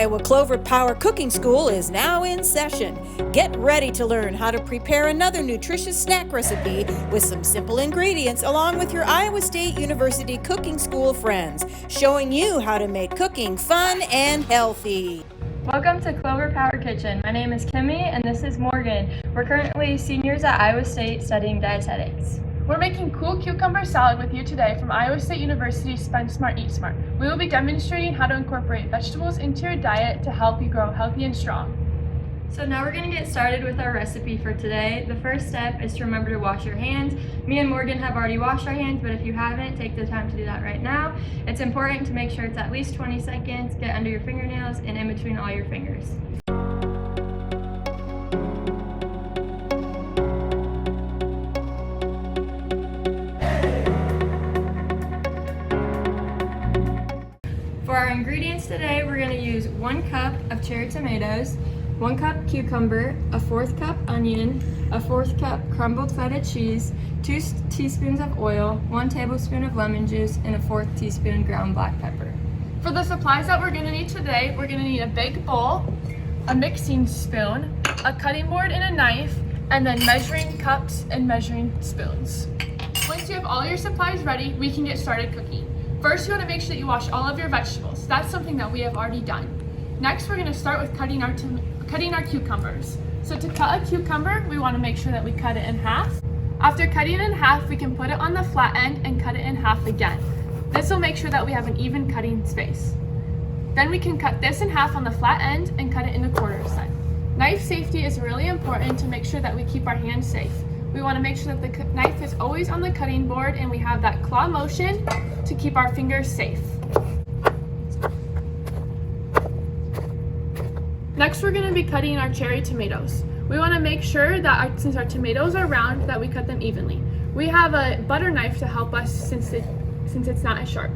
Iowa Clover Power Cooking School is now in session. Get ready to learn how to prepare another nutritious snack recipe with some simple ingredients along with your Iowa State University Cooking School friends, showing you how to make cooking fun and healthy. Welcome to Clover Power Kitchen. My name is Kymme and this is Morgan. We're currently seniors at Iowa State studying dietetics. We're making cool cucumber salad with you today from Iowa State University's Spend Smart, Eat Smart. We will be demonstrating how to incorporate vegetables into your diet to help you grow healthy and strong. So now we're going to get started with our recipe for today. The first step is to remember to wash your hands. Me and Morgan have already washed our hands, but if you haven't, take the time to do that right now. It's important to make sure it's at least 20 seconds, get under your fingernails and in between all your fingers. For our ingredients today, we're going to use 1 cup of cherry tomatoes, 1 cup cucumber, a 1/4 cup onion, a 1/4 cup crumbled feta cheese, 2 teaspoons of oil, 1 tablespoon of lemon juice, and a 1/4 teaspoon ground black pepper. For the supplies that we're going to need today, we're going to need a big bowl, a mixing spoon, a cutting board and a knife, and then measuring cups and measuring spoons. Once you have all your supplies ready, we can get started cooking. First, you want to make sure that you wash all of your vegetables. That's something that we have already done. Next, we're going to start with cutting our cucumbers. So to cut a cucumber, we want to make sure that we cut it in half. After cutting it in half, we can put it on the flat end and cut it in half again. This will make sure that we have an even cutting space. Then we can cut this in half on the flat end and cut it into quarters then. Knife safety is really important to make sure that we keep our hands safe. We want to make sure that the knife is always on the cutting board and we have that claw motion to keep our fingers safe. Next, we're going to be cutting our cherry tomatoes. We want to make sure that since our tomatoes are round, that we cut them evenly. We have a butter knife to help us since it's not as sharp.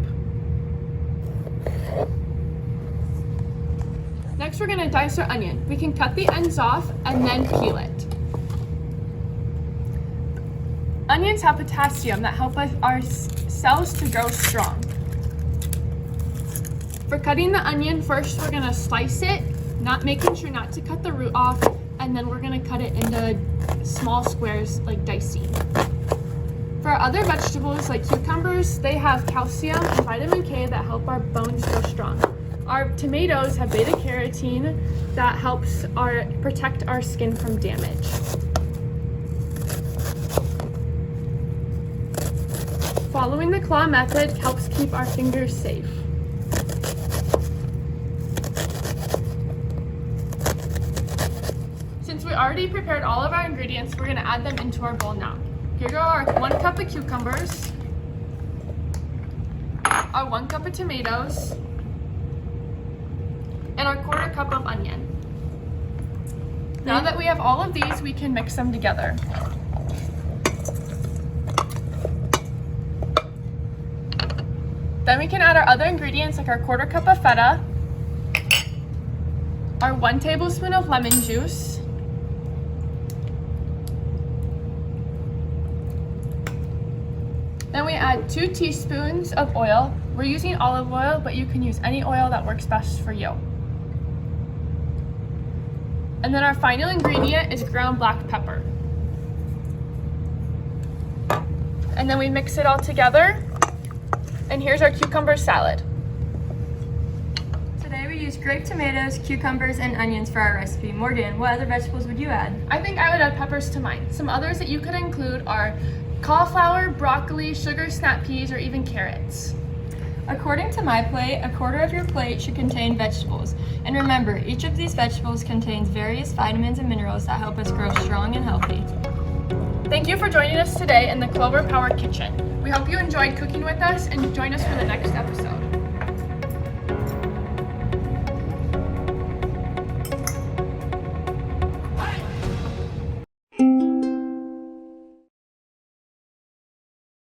Next, we're going to dice our onion. We can cut the ends off and then peel it. Onions have potassium that help our cells to grow strong. For cutting the onion, first we're going to slice it, making sure not to cut the root off, and then we're going to cut it into small squares like dicing. For our other vegetables like cucumbers, they have calcium and vitamin K that help our bones grow strong. Our tomatoes have beta carotene that helps protect our skin from damage. Following the claw method helps keep our fingers safe. Since we already prepared all of our ingredients, we're going to add them into our bowl now. Here go our 1 cup of cucumbers, our 1 cup of tomatoes, and our 1/4 cup of onion. Now that we have all of these, we can mix them together. Then we can add our other ingredients like our 1/4 cup of feta, our 1 tablespoon of lemon juice, then we add 2 teaspoons of oil. We're using olive oil, but you can use any oil that works best for you. And then our final ingredient is ground black pepper. And then we mix it all together. And here's our cucumber salad. Today we used grape tomatoes, cucumbers, and onions for our recipe. Morgan, what other vegetables would you add? I think I would add peppers to mine. Some others that you could include are cauliflower, broccoli, sugar snap peas, or even carrots. According to my plate, 1/4 of your plate should contain vegetables. And remember, each of these vegetables contains various vitamins and minerals that help us grow strong and healthy. Thank you for joining us today in the Clover Power Kitchen. We hope you enjoyed cooking with us and join us for the next episode.